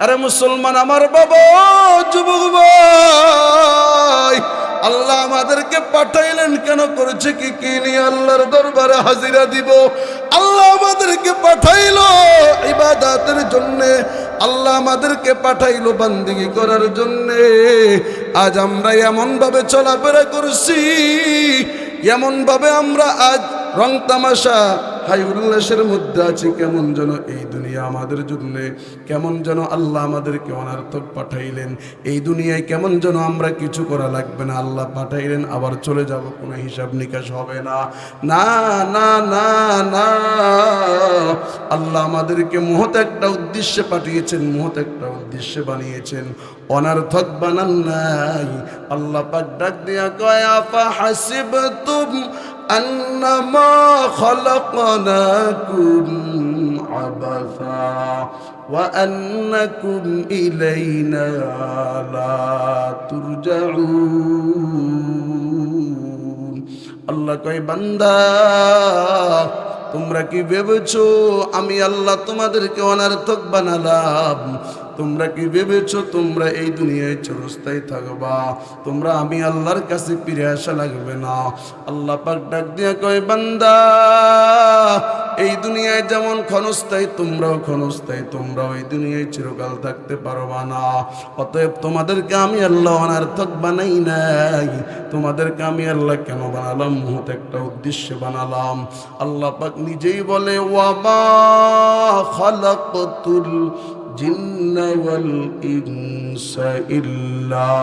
আরে মুসলমান আমার বাবা, যুবক ভাই, আল্লাহ আমাদেরকে পাঠাইলেন কেন? করেছে কি কি নিয়ে আল্লাহর দরবারে হাজিরা দিব? আল্লাহ আমাদেরকে পাঠাইলো ইবাদতের জন্যে, আল্লাহ আমাদেরকে পাঠাইলো বান্দিগি করার জন্যে। আজ আমরা এমন ভাবে চলাফেরা করছি, এমন ভাবে আমরা আজ রং তামাশা হাই উল্লাসের মধ্যে আছি, কেমন যেন এই দুনিয়া আমাদের জন্য, কেমন যেন আল্লাহ আমাদেরকে অনার্থক পাঠাইলেন। এই দুনিয়ায় কেমন যেন আমরা কিছু করা লাগবে না, আল্লাহ পাঠাইলেন আবার চলে যাব, কোনো হিসাব নিকাশ হবে না। না না না না, আল্লাহ আমাদেরকে মহৎ একটা উদ্দেশ্যে পাঠিয়েছেন, মহৎ একটা উদ্দেশ্যে বানিয়েছেন, অনার্থক বানান নাই। আল্লাহ পাক ডাক দিয়া কয়, আফা হাসিবতুম আন্নামা খালাকনাকুম আবাসা ওয়া আন্নাকুম ইলাইনা লা তুরজাউন। আল্লাহ কয়, বান্দা তোমরা কি ভেবেছো আমি আল্লাহ তোমাদেরকে অনার্থক বানালাম? তোমরা কি ভেবেছো তোমরা এই দুনিয়ায় চিরস্থায়ী থাকবা? তোমরা আমি আল্লাহর কাছে ফিরে আসা লাগবে না? আল্লাহ পাক ডাক দিয়া কয়, বান্দা এই দুনিয়ায় যেমন ক্ষণস্থায়ী, তোমরাও ক্ষণস্থায়ী, তোমরাও এই দুনিয়ায় চিরকাল থাকতে পারবা না। অতএব তোমাদেরকে আমি আল্লাহ অনার্থক বানাই নাই, তোমাদেরকে আমি আল্লাহ কেন বানালাম? মহৎ একটা উদ্দেশ্যে বানালাম। আল্লাহ পাক নিজেই বলে, ওয়ামা খালাকতুল জিন্না ওয়াল ইনসা ইল্লা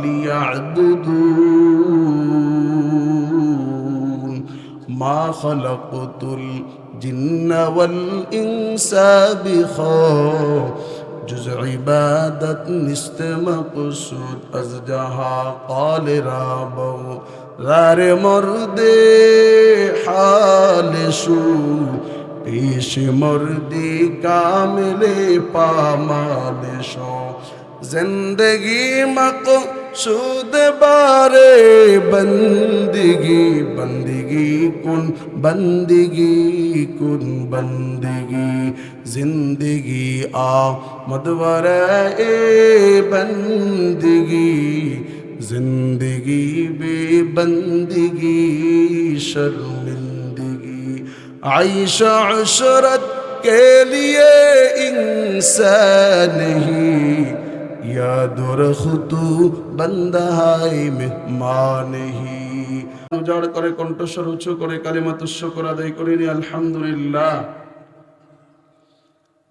লিয়াবুদুন। মা খালাকতুল জিন্না ওয়াল ইনসা جز عبادت نست مقصود از جہاں قال رابو غار مرد حال شو پیش مردی کامل پامال شو زندگی مقصود بارے بندگی بندگی کن بندگی کن بندگی زندگی آمد ورائے بندگی زندگی بے بندگی شرمندگی عیش عشرت کے لیے انسان نہیں याद रखतु बंदा है मेहमान ही। উজাড় করে কণ্ঠস্বর উঁচু করে কালিমাতুশ শুকর আদায় করিনি আলহামদুলিল্লাহ।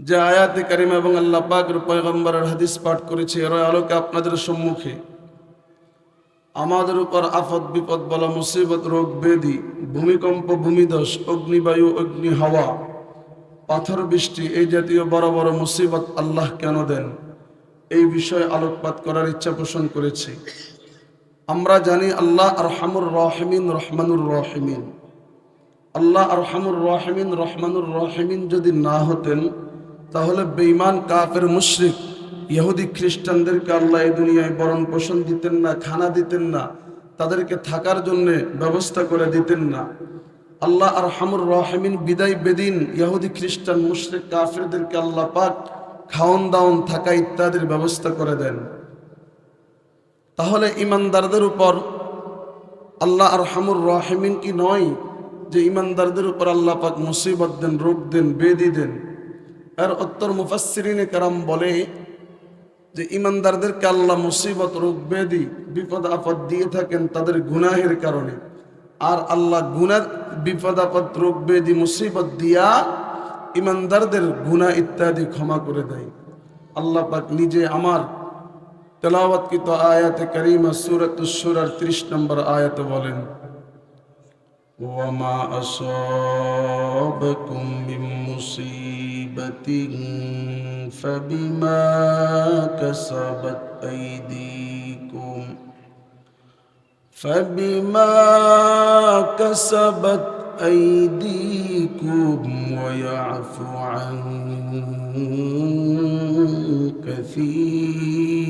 যে আয়াতে কারিমা এবং আল্লাহ পাকের পয়গম্বরের হাদিস পাঠ করেছি, এর আলোকে আপনাদের সম্মুখে আমাদের উপর আফত বিপদ বলা মুসিবত, রোগ ব্যাধি, ভূমিকম্প, ভূমিধস, অগ্নিবায়ু, অগ্নি হাওয়া, পাথর বৃষ্টি, এই জাতীয় বড় বড় মুসিবত আল্লাহ কেন দেন, এই বিষয়ে আলোকপাত করার ইচ্ছা পোষণ করেছি। আমরা জানি আল্লাহ আরহামুর রাহিমিন, রহমানুর রাহিমিন। আল্লাহ আরহামুর রাহিমিন, রহমানুর রাহিমিন যদি না হতেন, তাহলে বেঈমান কাফের মুশরিক ইহুদি খ্রিস্টানদেরকে আল্লাহ এই দুনিয়ায় বরণ পোষণ দিতেন না, খানা দিতেন না, তাদেরকে থাকার জন্য ব্যবস্থা করে দিতেন না। আল্লাহ আরহামুর রাহিমিন বিদায় বেদিন ইহুদি খ্রিস্টান মুশরিক কাফেরদেরকে আল্লাহ পাক খাওন দাওন থাকা ইত্যাদির ব্যবস্থা করে দেন। তাহলে ইমানদারদের উপর আল্লাহ আরহামুর রাহিমিন কি নয় যে ইমানদারদের উপর আল্লাহ পাক মুসিবত দেন, রোগ দেন, বেদি দেন? এর উত্তর মুফাসসিরিনে কেরাম বলে যে ইমানদারদেরকে আল্লাহ মুসিবত, রোগ, বেদি, বিপদ আপদ দিয়ে থাকেন তাদের গুনাহের কারণে। আর আল্লাহ গুনাহ, বিপদ আপদ, রোগ, বেদি, মুসিবত দিয়া ইমানদারদের গুনাহ ইত্যাদি ক্ষমা করে দেয়। আল্লাহ পাক নিজে আমার তেলাওয়াতকৃত আয়াতে কারিমা সূরাতুশ শূরার 30 নম্বর আয়াতে বলেন, ওয়ামা আসাবাকুম মিন মুসিবাতিন ফাবিমা কাসাবাত আইদিকুম فبما كسبت أيديكم ويعفو عن كثير।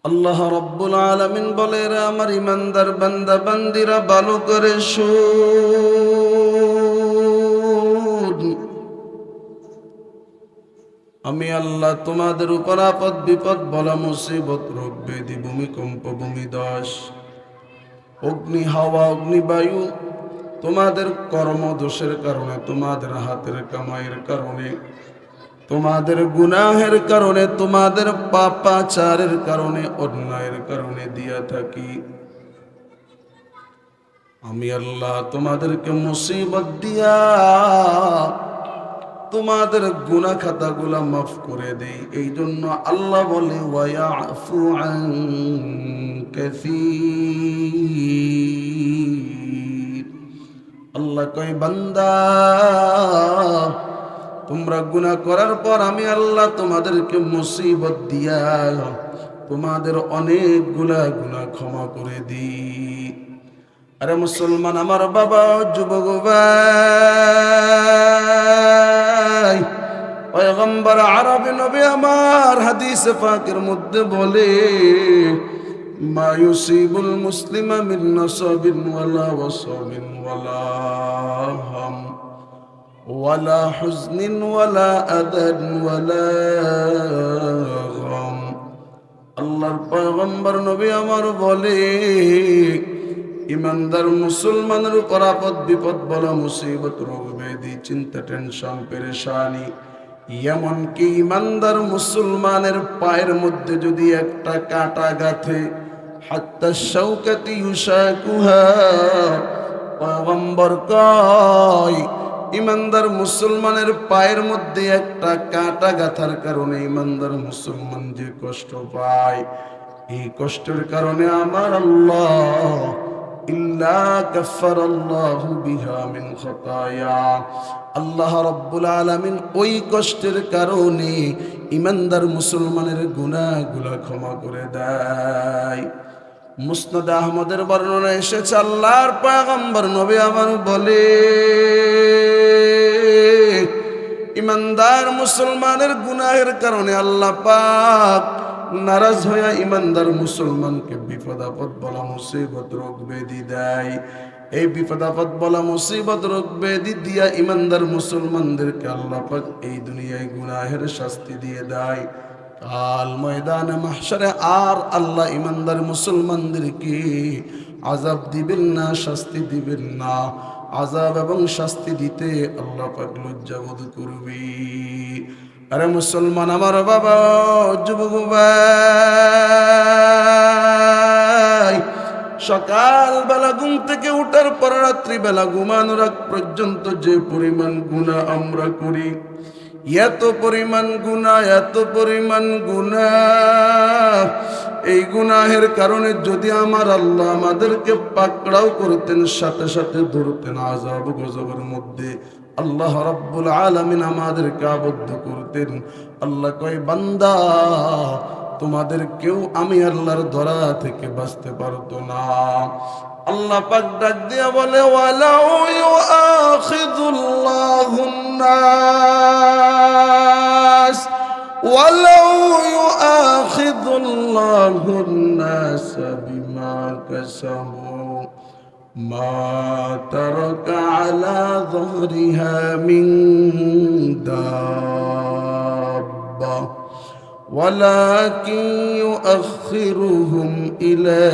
আল্লাহ রাব্বুল আলামিন বলে, রে আমার ইমানদার বান্দা বান্দিরা ভালো করে শুন, আমি আল্লাহ তোমাদের উপর আপদ বিপদ বলা মুসিবত রোগ ব্যাধি ভূমিকম্প ভূমিধস অগ্নি হাওয়া অগ্নিবায়ু তোমাদের কর্মদোষের কারণে, তোমাদের হাতের কামাইয়ের কারণে, তোমাদের গুনাহের কারণে, তোমাদের পাপাচারের কারণে, অন্যায়ের কারণে দিয়া থাকি। আমি আল্লাহ তোমাদেরকে মুসিবত দিয়া তোমাদের গুনাহ খাতাগুলা মাফ করে দেই। এই জন্য আল্লাহ বলে ওয়ায়াফু আন কাসীর। আল্লাহ কয়, বান্দা তোমরা গুনাহ করার পর আমি আল্লাহ তোমাদেরকে মুসিবত দিয়া তোমাদের অনেকগুলা গুনাহ ক্ষমা করে দিই। আরে মুসলমান আমার বাবা, যুবক ভাই, পয়গম্বর আরবি নবী আমার হাদিসে পাকের মধ্যে বলে, মা ইউসিবুল মুসলিমা মিন নাসাবিন ওয়ালা ওয়াসাবিন ওয়ালা হাম ওয়ালা হুজনিন ওয়ালা আদান ওয়ালা গাম। আল্লাহর পয়গম্বর নবী আমার বলে, ইমানদার মুসলমানের উপর আপদ বিপদ বলা মুসিবত রোগ ব্যাধি চিন্তা টেনশন পেরেশানি, এমনকি ইমানদার মুসলমানের পায়ের মধ্যে যদি একটা কাঁটা গাঁথে, হাত্তা শাওকাতি ইউশাকুহা, পয়গম্বর কয় ইমানদার মুসলমানের পায়ের মধ্যে একটা কাঁটা গাঁথার কারণে ইমানদার মুসলমান যে কষ্ট পায়, এই কষ্টের কারণে আমার আল্লাহ ইল্লা কাফফারাল্লাহু বিহা মিন খাতায়া, আল্লাহ রাব্বুল আলামিন ওই কষ্টের কারণে ইমানদার মুসলমানের গুনাহগুলো ক্ষমা করে দেয়। মুসনাদ আহমদের বর্ণনা এসেছে, আল্লাহর পয়গম্বর নবী আমার বলে, ইমানদার মুসলমানের গুনাহের কারণে আল্লাহ পাক নারাজ হইয়া ইমানদার মুসলমানকে বিপদ আপদ বলা মুসিবত রোগ ব্যাধি দেয়। এই বিপদ আপদ বলা মুসিবত রোগ ব্যাধি দিয়া ইমানদার মুসলমানদেরকে আল্লাহ পাক এই দুনিয়ায় গুনাহের শাস্তি দিয়ে দেয়। কাল ময়দানে মাহশারে আর আল্লাহ ইমানদার মুসলমানদেরকে আযাব দিবেন না, শাস্তি দিবেন না। আযাব এবং শাস্তি দিতে আল্লাহ পাক লজ্জাবোধ করবে। আরে মুসলমান আমার বাবা, যুবক ভাই, সকালবেলা ঘুম থেকে উঠার পর রাত্রিবেলা ঘুমানোর আগ পর্যন্ত যে পরিমাণ গুনাহ আমরা করি, এত পরিমাণ গুনাহ, এত পরিমাণ গুনাহ, এই গুনাহের কারণে যদি আমার আল্লাহ আমাদেরকে পাকড়াও করতেন, সাথে সাথে ধরতেন আযাব গজবের মধ্যে, আল্লাহ রাব্বুল আলামিন আমাদেরকে আবদ্ধ করতেন। আল্লাহ কয়, বান্দা তোমাদের কেউ আমি আল্লাহর ধরা থেকে বাঁচতে পারতো না। আল্লাহ পাক ডাক দিয়া বলে, ওয়ালাউ ইউআখিযুল্লাহুন নাস ওয়ালাউ ইউআখিযুল্লাহুন নাস বিমা কাসাবু মা তারাকা আলা যহরিহা মিন দাব্বা ওয়ালাকিন ইউআখিরুহুম ইলা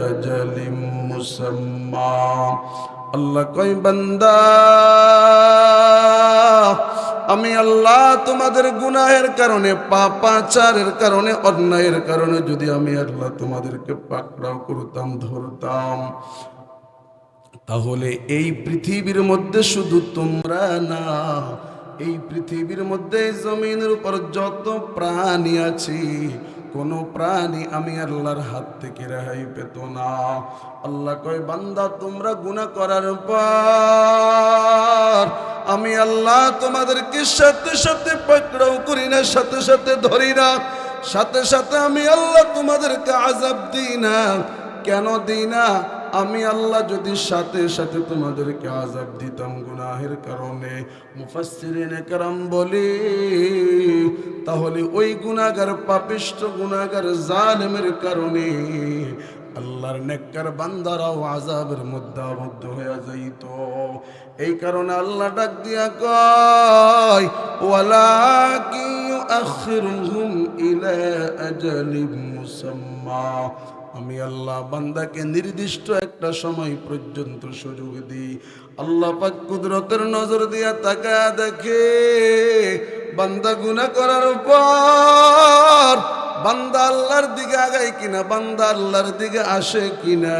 আজালিম মুসাম্মা। আল্লাহ কয়, বান্দা আমি আল্লাহ তোমাদের গুনাহের কারণে, পাপাচারের কারণে, অন্যায়ের কারণে যদি আমি আল্লাহ তোমাদেরকে পাকড়াও করতাম, ধরতাম, তাহলে এই পৃথিবীর মধ্যে শুধু তোমরা না, এই পৃথিবীর মধ্যে জমিনের উপর যত প্রাণী আছে, কোন প্রাণী আমি আল্লাহর হাত থেকে রেহাই পেত না। আল্লাহ কয়, বান্দা তোমরা গুনাহ করার পর আমি আল্লাহ তোমাদেরকে সাথে সাথে পাকড়াও করি না, সাথে সাথে ধরি না, সাথে সাথে আমি আল্লাহ তোমাদেরকে আযাব দিই না। কেন দিই না? আমি আল্লাহ যদি সাথে সাথে তোমাদেরকে আযাব দিতাম গুনাহের কারণে, মুফাসসিরিনে কেরাম বলে, তাহলে ওই গুনাহগার, পাপিষ্ঠ গুনাহগার, জালেমের কারণে আল্লাহর নেককার বান্দারাও আযাবের মধ্যে আবদ্ধ হয়ে যাইত। এই কারণে আল্লাহ ডাক দিয়া কয়, ওয়ালাকিন ইউআখিরুহুম ইলা আজালিম মুসাম্মা, আমি আল্লাহ বান্দাকে নির্দিষ্ট একটা সময় পর্যন্ত সুযোগ দিই। আল্লাহ পাক কুদরতের নজর দিয়া তাকায়া দেখে, বান্দা গুনাহ করার পর বান্দা আল্লাহর দিকে আগায় কিনা, বান্দা আল্লাহর দিকে আসে কিনা।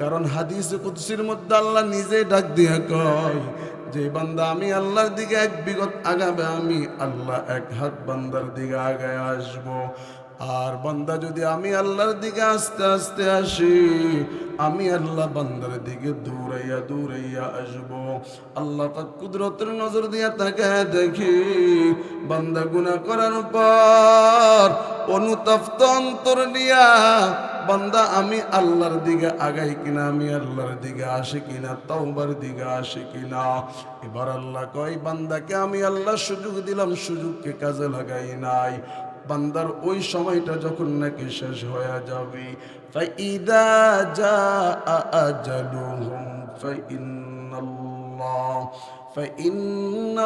কারণ হাদিসে কুদসির মধ্যে আল্লাহ নিজে ডাক দিয়া কয় যে বান্দা আমি আল্লাহর দিকে এক বিগত আগাবে, আমি আল্লাহ এক হাত বান্দার দিকে আগায় আসবো। আর বান্দা যদি আমি আল্লাহর দিকে আস্তে আস্তে আসি, আমি আল্লাহ বান্দার দিকে দৌড়াইয়া দৌড়াইয়া আসবো। আল্লাহ পাক কুদরতের নজর দিয়া তাকায় দেখি, বান্দা গুনাহ করার পর অনুতপ্ত অন্তর নিয়া বান্দা আমি আল্লাহর দিকে আগাই কিনা, আমি আল্লাহর দিকে আসে কিনা, তাওবার দিকে আসে কিনা। এবার আল্লাহ কয়, বান্দাকে আমি আল্লাহ সুযোগ দিলাম, সুযোগকে কাজে লাগাই নাই। বান্দার ওই সময়টা যখন নাকি শেষ হয়ে যাবে, ফাইদা জাআ আজালুহুম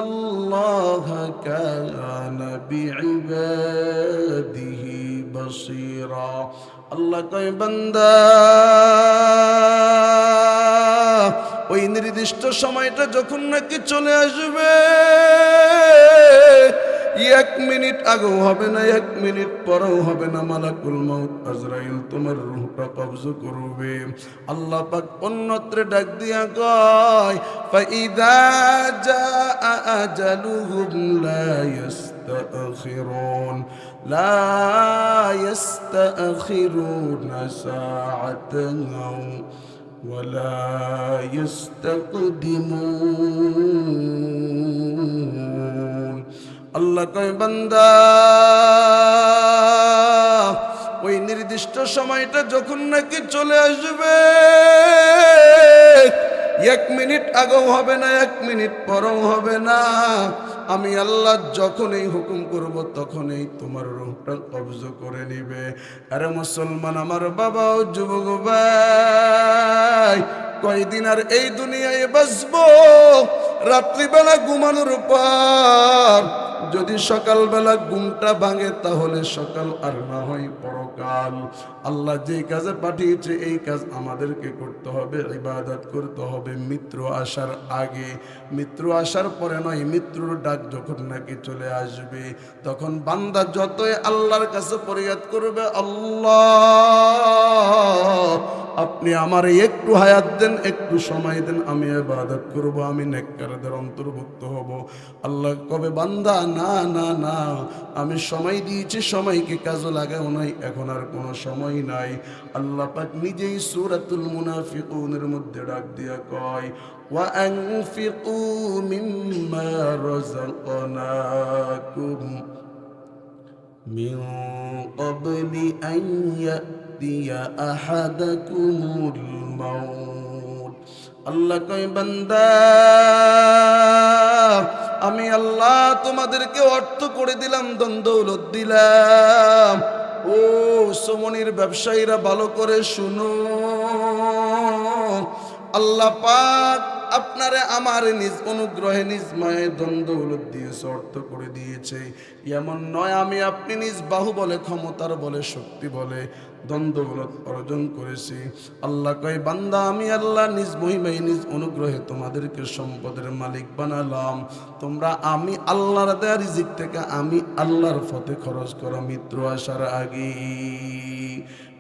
ফাইন্নাল্লাহা কানা বিইবাদিহি বাসীরা। আল্লাহ কয়, বান্দা ওই নির্দিষ্ট সময়টা যখন নাকি চলে আসবে, 1 মিনিট আগেও হবে না, 1 মিনিট পরেও হবে না, মালাকুল মউত আজরাইল তোমার রূহটা কবজ করবে। আল্লাহ পাক অন্যত্র ডাক দিয়া কয়, ফাইদা জাআ আজালুহুম লা ইস্তাখিরুনা সাআতান ওয়ালা ইস্তাকদিমুন। আল্লাহ কয়, বান্দা ওই নির্দিষ্ট সময়টা যখন নাকি চলে আসবে, 1 মিনিট আগেও হবে না, 1 মিনিট পরেও হবে না। আমি আল্লাহ যখনই হুকুম করব তখনই তোমার রূহটা কবজ করে নিবে। আরে মুসলমান আমার বাবা ও যুবক ভাই, কয়দিন আর এই দুনিয়ায় বাঁচবো? রাত্রিবেলা ঘুমানোর পর যদি সকালবেলা ঘুমটা ভাঙে, তাহলে সকাল আর না হয় পরকাল। আল্লাহ যে কাজে পাঠিয়েছে এই কাজ আমাদেরকে করতে হবে, ইবাদত করতে হবে মৃত্যু আসার আগে। মৃত্যু আসার পরে নয়, মৃত্যুর ডাক যখন নাকি চলে আসবে, তখন বান্দা যতই আল্লাহর কাছে ফরিয়াদ করবে, আল্লাহ আপনি আমার একটু হায়াত দেন, একটু সময় দেন, আমি ইবাদত করব, আমি নেককারদের অন্তর্ভুক্ত হব। আল্লাহ কবে, বান্দা না না না, আমি সময় দিয়েছি, সময়কে কাজে লাগাও নাই, এখন আর কোনো সময় নাই। আল্লাহ পাক নিজেই সূরাতুল মুনাফিকুনের মধ্যে ডাক দিয়া কয়, ওয়া আনফিকু মিম্মা রাযাকনাকুম মিন ক্বাবলি আন ইয়াতিয়া আহাদাকুমুল মাউত। আল্লাহ কয়, বান্দা আমি আল্লাহ তোমাদেরকে অর্থ করে দিলাম, ধন দৌলত দিলাম। ও সমনির ব্যবসায়ীরা ভালো করে শুনো, আল্লাহ পাক আপনারে আমার নিজ অনুগ্রহে নিজ মায়ের ধন দৌলত দিয়েছে, অর্থ করে দিয়েছে। এমন নয় আমি আপনি নিজ বাহুবলে, ক্ষমতার বলে, শক্তি বলে ধন দৌলত অর্জন করেছি। আল্লাহ কয়, বান্দা আমি আল্লাহ নিজ মহিমায় নিজ অনুগ্রহে তোমাদেরকে সম্পদের মালিক বানালাম। তোমরা আমি আল্লাহর দেয়া রিজিক থেকে আমি আল্লাহর পথে খরচ করো মৃত্যু আসার আগে।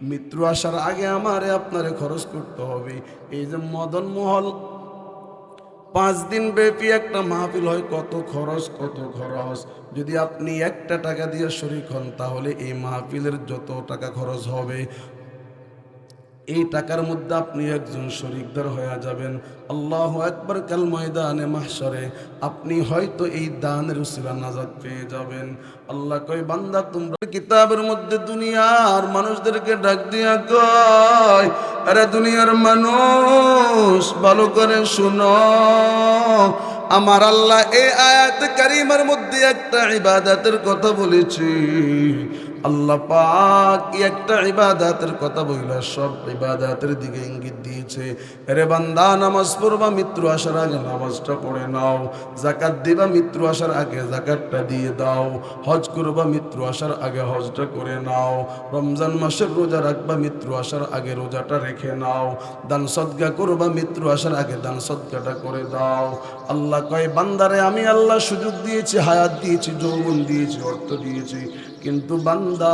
মৃত্যু আসার আগে আমারে আপনারে খরচ করতে হবে। এই যে মদন মহল 5 দিন ব্যাপী একটা মাহফিল হয়, কত খরচ, কত খরচ। যদি আপনি 1টা টাকা দিয়ে শরীক হন, তাহলে এই মাহফিলের যত টাকা খরচ হবে এই টাকার মধ্যে আপনি একজন শরীকদার হয়ে যাবেন। আল্লাহু আকবার। কাল ময়দানে মাহশরে আপনি হয়তো এই দানের উসিলা নাজাত পেয়ে যাবেন। আল্লাহ কয় বান্দা তোমরা কিতাবের মধ্যে দুনিয়ার মানুষদেরকে ডাক দিয়া কয়, আরে দুনিয়ার মানুষ ভালো করে শুনো, আমার আল্লাহ এই আয়াত কারিমার মধ্যে একটা ইবাদতের কথা বলেছি। আল্লাহ পাক একটা ইবাদতের কথা বইলা সব ইবাদতের দিকে ইঙ্গিত দিয়েছে। আরে বান্দা নামাজ পড়বা মৃত্যু আসার আগে নামাজটা পড়ে নাও, যাকাত দিবা মৃত্যু আসার আগে যাকাতটা দিয়ে দাও, হজ করবা মৃত্যু আসার আগে হজটা করে নাও, রমজান মাসের রোজা রাখবা মৃত্যু আসার আগে রোজাটা রেখে নাও, দান সদকা করবা মৃত্যু আসার আগে দান সদকাটা করে দাও। আল্লাহ কয় বান্দারে আমি আল্লাহ সুযোগ দিয়েছি, হায়াত দিয়েছি, যৌবন দিয়েছি, অর্থ দিয়েছি, কিন্তু বান্দা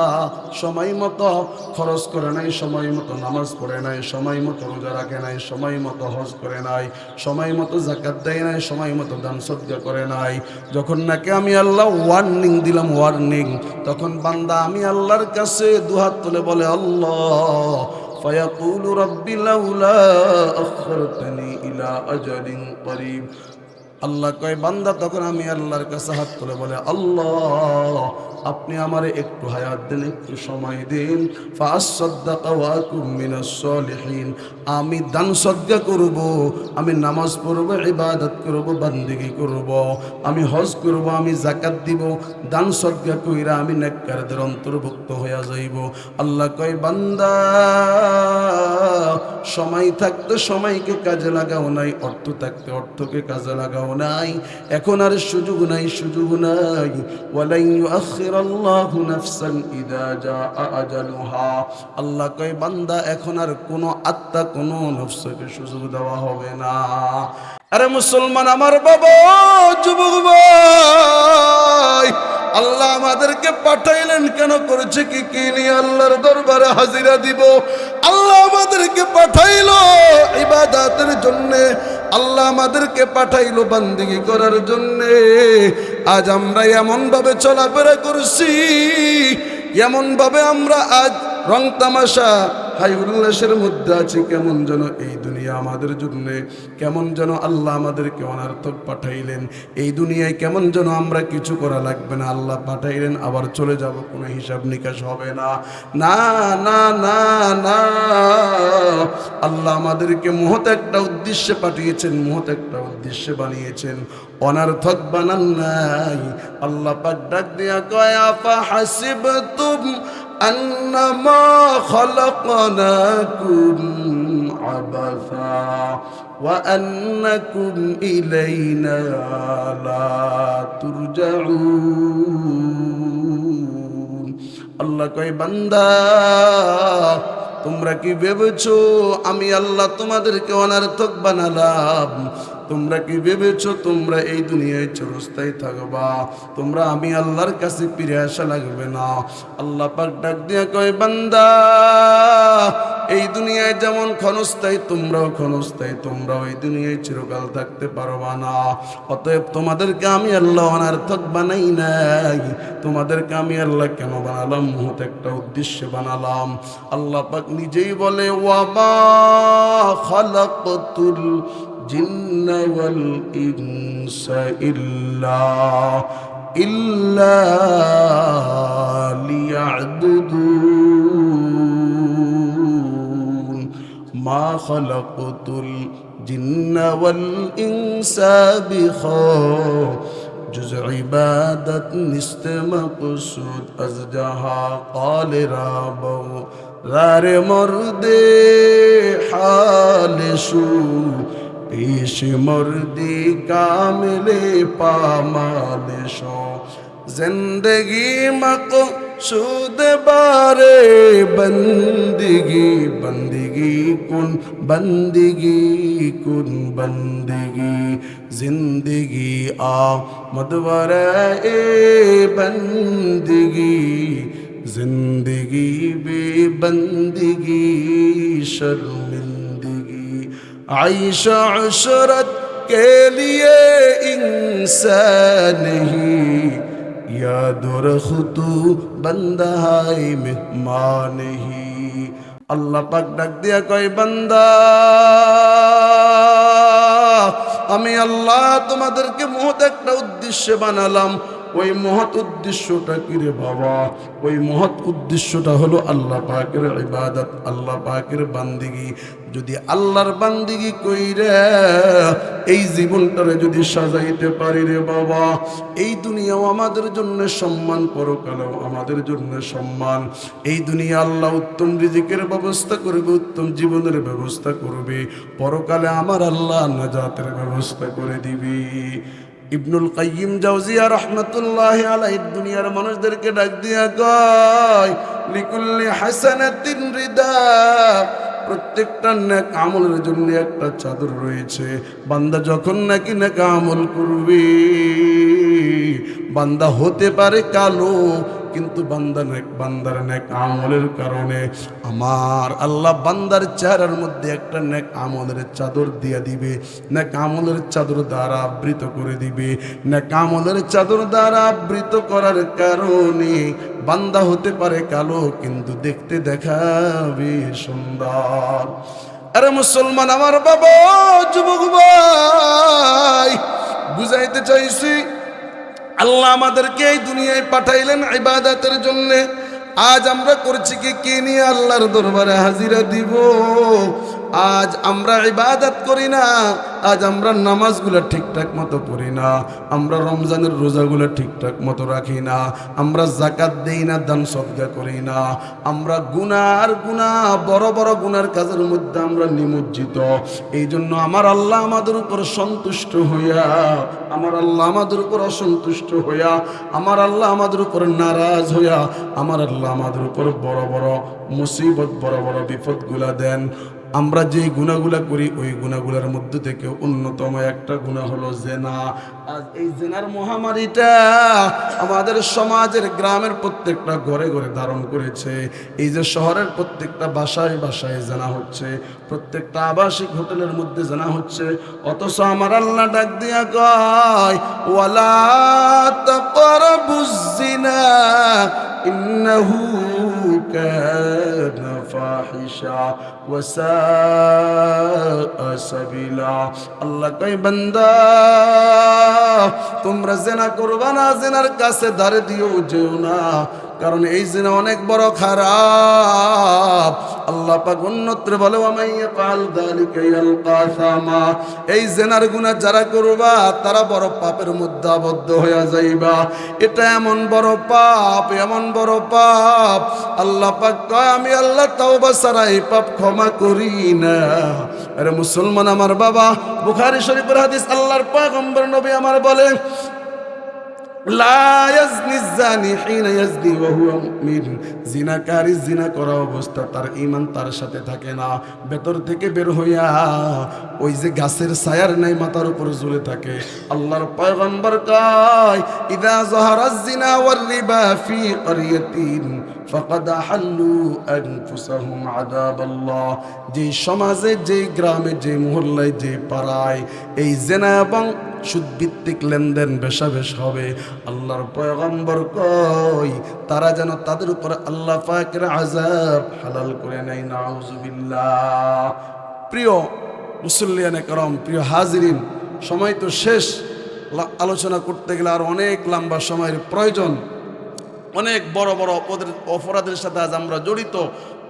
সময় মতো খরচ করে নাই, সময় মতো নামাজ পড়ে নাই, সময় মতো রোজা রাখে নাই, সময় মতো হজ করে নাই, সময় মতো যাকাত দেয় নাই, সময় মতো দান সদকা করে নাই। যখন নাকি আমি আল্লাহ ওয়ার্নিং দিলাম, ওয়ার্নিং, তখন বান্দা আমি আল্লাহর কাছে দুহাত তুলে বলে আল্লাহ, ফায়াকুলু রাব্বি লাউলা আখখারতানি ইলা আজালিন করিব। আল্লাহ কয় বান্দা তখন আমি আল্লাহর কাছে হাত তুলে বলে আল্লাহ আপনি আমারে একটু হায়াত দেন, একটু সময় দিন, ফাআসাদদাকা ওয়া আকুম মিনাস সলিহিন, আমি দান সদকা করব, আমি নামাজ পড়ব, ইবাদত করব, বান্দেগি করব, আমি হজ করব, আমি যাকাত দিব, দান সদকা কইরা আমি নেককারদের অন্তর্ভুক্ত হইয়া যাইব। আল্লাহ কয় বান্দা সময় থাকতে সময়কে কাজে লাগাও নাই, অর্থ থাকতে অর্থকে কাজে লাগাও নাই, এখন আর সুযোগ নাই, সুযোগ নাই। ওয়ালাই ইউআখিরাল্লাহু নাফসান ইযা জাআ আজালুহা। আল্লাহ কয় বান্দা এখন আর কোনো আত্মা কোনো নফসকে সুযোগ দেওয়া হবে না। আরে মুসলমান আমার বাবা, যুবক ভাই, আল্লাহ আমাদেরকে পাঠাইলেন কেন, করেছে কি কি নিয়ে আল্লাহর দরবারে হাজিরা দিব। আল্লাহ আমাদেরকে পাঠাইলো ইবাদতের জন্য, আল্লাহ আমাদেরকে পাঠাইলো বান্দিগি করার জন্য। আজ আমরা এমন ভাবে চলাফেরা করছি, এমন ভাবে আমরা আজ রং তামাশা হাই উল্লাসের মধ্যে আছি, কেমন যেন এই দুনিয়া আমাদের জন্য, কেমন যেন আল্লাহ আমাদেরকে অনার্থক পাঠাইলেন। এই দুনিয়ায় কেমন যেন আমরা কিছু করা লাগবে না, আল্লাহ পাঠাইলেন আবার চলে যাব, কোনো হিসাব নিকাশ হবে না। না না না না, আল্লাহ আমাদেরকে মহৎ একটা উদ্দেশ্যে পাঠিয়েছেন, মহৎ একটা উদ্দেশ্যে বানিয়েছেন, অনার্থক বানান নাই। আল্লাহ পাক ডাক দিয়া কয় আফা হাসিবতুম أنما خلقناكم عبثا وأنكم إلينا لا ترجعون। আল্লাহ কয় বান্দা তোমরা কি ভেবেছো আমি আল্লাহ তোমাদেরকে অনার্থক বানালাম? তোমরা কি ভেবেছো তোমরা এই দুনিয়ায় চিরস্থায়ী থাকবা? তোমরা আমি আল্লাহর কাছে ফিরে আসা লাগবে না। আল্লাহ পাক ডাক দিয়া কয় বান্দা এই দুনিয়ায় যেমন ক্ষণস্থায়ী তোমরাও ক্ষণস্থায়ী, তোমরাও এই দুনিয়ায় চিরকাল থাকতে পারবা না। অতএব তোমাদেরকে আমি আল্লাহ অনার্থক বানাই নাই, তোমাদেরকে আমি আল্লাহ কেন বানালাম? মহৎ একটা উদ্দেশ্যে বানালাম। আল্লাহ পাক নিজেই বলে ওয়ামা খালাকতুল জিন্না ওয়াল ইনসা ইল্লা লিয়া'বুদুন মা খালাকতুল জিন্না ওয়াল ইনসা جز عبادت نست مقصود از جہاں قال رابو غار مرد حال شو پیش مردی کامل پامال شو زندگی مقصود بارے بندگی بندگی کن بندگی کن بندگی زندگی آمد ورائے بندگی زندگی بے بندگی شرمندگی عیش عشرت کے لیے انسان نہیں یا درخت بندہ ہے مہمان ہی আল্লাহ পাক ডাক দিয়া কয় বান্দা আমি আল্লাহ তোমাদেরকে মহৎ একটা উদ্দেশ্যে বানালাম। ওই মহৎ উদ্দেশ্যটা কি রে বাবা? ওই মহৎ উদ্দেশ্যটা হলো আল্লাহ পাকের ইবাদত, আল্লাহ পাকের বান্দিগি। যদি আল্লাহর বান্দিগি কইরা এই জীবনটারে যদি সাজাইতে পারি রে বাবা, এই দুনিয়াও আমাদের জন্য সম্মান, পরকালেও আমাদের জন্য সম্মান। এই দুনিয়া আল্লাহ উত্তম রিজিকের ব্যবস্থা করবে, উত্তম জীবনের ব্যবস্থা করবে, পরকালে আমার আল্লাহ নাজাতের ব্যবস্থা করে দিবে। ইবনুল কাইয়িম জাওজিয়া রাহমাতুল্লাহি আলাইহি দুনিয়ার মানুষদেরকে ডাক দিয়া কয় লিকুল্লি হাসানাতিন রিদা, প্রত্যেকটা নেক আমলের জন্য একটা চাদর রয়েছে। বান্দা যখন নাকি নেক আমল করবে, বান্দা হতে পারে কালো, কিন্তু বান্দার নেক আমলের কারণে আমার আল্লাহ বান্দার চেহারার মধ্যে একটা নেক আমলের চাদর দিয়ে দিবে, নেক আমলের চাদর দ্বারা আবৃত করে দিবে। নেক আমলের চাদর দ্বারা আবৃত করার কারণে বান্দা হতে পারে কালো, কিন্তু দেখতে দেখাবে সুন্দর। আরে মুসলমান আমার বাবা, যুবক ভাই, বুঝাইতে চাইছি আল্লাহ আমাদেরকে এই দুনিয়ায় পাঠাইলেন ইবাদতের জন্য। আজ আমরা করছি কি নিয়ে আল্লাহর দরবারে হাজিরা দিব। আজ আমরা ইবাদত করি না, আজ আমরা নামাজগুলো ঠিকঠাক মতো পড়ি না, আমরা রমজানের রোজাগুলো ঠিকঠাক মতো রাখি না, আমরা যাকাত দেই না, দান সদকা করি না, আমরা গুনার বড় বড় গুনার কাজের মধ্যে আমরা নিমজ্জিত। এই জন্য আমার আল্লাহ আমাদের উপর সন্তুষ্ট হইয়া, আমার আল্লাহ আমাদের উপর অসন্তুষ্ট হইয়া, আমার আল্লাহ আমাদের উপর নারাজ হইয়া, আমার আল্লাহ আমাদের উপর বড় বড় মুসিবত, বড় বড় বিপদগুলা দেন। আমরা যে গুনাহগুলা করি ওই গুনাহগুলোর মধ্যে থেকে অন্যতম একটা গুনাহ হলো জেনা। আজ এই জেনার মহামারীটা আমাদের সমাজের, গ্রামের প্রত্যেকটা ঘরে ঘরে ধারণ করেছে। এই যে শহরের প্রত্যেকটা বাসায় বাসায় জেনা হচ্ছে, প্রত্যেকটা আবাসিক হোটেলের মধ্যে জেনা হচ্ছে। অথচ আমার আল্লাহ ডাক দিয়া কয় ওয়ালা তাকরাবুজ জিনা ইন্নাহু কানা ফাহিশা ওয়া সাআ সাবিলা। আল্লাহ কয় বান্দা তোমরা জিনা করবা না, জিনার কাছে ধারে দিও যেও না, কারণ এই জিনা অনেক বড় খারাপ। আল্লাহ পাক অন্যত্র বলে ওয়ামাইয়া কাল যালিকা ইয়ালকা সামা, এই জিনার গুনাহ যারা করবা তারা বড় পাপের মধ্যে আবদ্ধ হয়ে যাইবা। এটা এমন বড় পাপ, এমন বড় পাপ, আল্লাহ পাক কয় আমি আল্লাহ তাওবা ছাড়া এই পাপ ক্ষমা করি না। আরে মুসলমান আমার বাবা, বুখারী শরীফের হাদিস, আল্লাহর পয়গম্বর নবী আমার বলেন লা ইয়াজনি যানি হিনা ইয়াজনি ওয়া হুয়া মুমিন, জিনাকারী জিনা করা অবস্থা তার ঈমান তার সাথে থাকে না, ভেতর থেকে বের হইয়া ওই যে গাছের ছায়ার নাই মাথার উপর ঝুলে থাকে। আল্লাহর পয়গম্বর কয় ইযা যাহারাজ জিনা ওয়ার রিবা ফি ক্বরিয়াতিন ফাকাদ আহাল্লু আনফুসাহুম আযাবাল্লাহ, যে সমাজে, যে গ্রামে, যে মহল্লায়, যে পাড়ায় এই জিনা এবং সুদভিত্তিক লেনদেন বেশাবেশ হবে, আল্লাহর পয়গম্বর কয় তারা যেন তাদের উপর আল্লাহ পাকের আযাব হালাল করে নেয়। নাউযুবিল্লাহ। প্রিয় মুসল্লিয়ানে কেরাম, প্রিয় হাজিরিন, সময় তো শেষ, আলোচনা করতে গেলে আর অনেক লম্বা সময়ের প্রয়োজন। অনেক বড় বড় অপরাধের সাথে আজ আমরা জড়িত।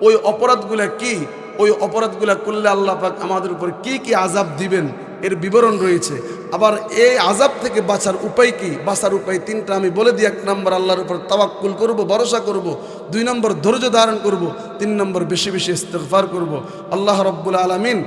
ওই অপরাধগুলা কি, ওই অপরাধগুলা করলে আল্লাহ পাক আমাদের উপর কি কি আযাব দিবেন এর বিবরণ রয়েছে। আবার এই আযাব থেকে বাঁচার উপায় কি, বাঁচার উপায় তিনটা আমি বলে দিই। 1 নম্বর আল্লাহর উপর তাওয়াক্কুল করব, ভরসা করব। 2 নম্বর ধৈর্য ধারণ করব। 3 নম্বর বেশি বেশি ইস্তিগফার করব। আল্লাহ রাব্বুল আলামিন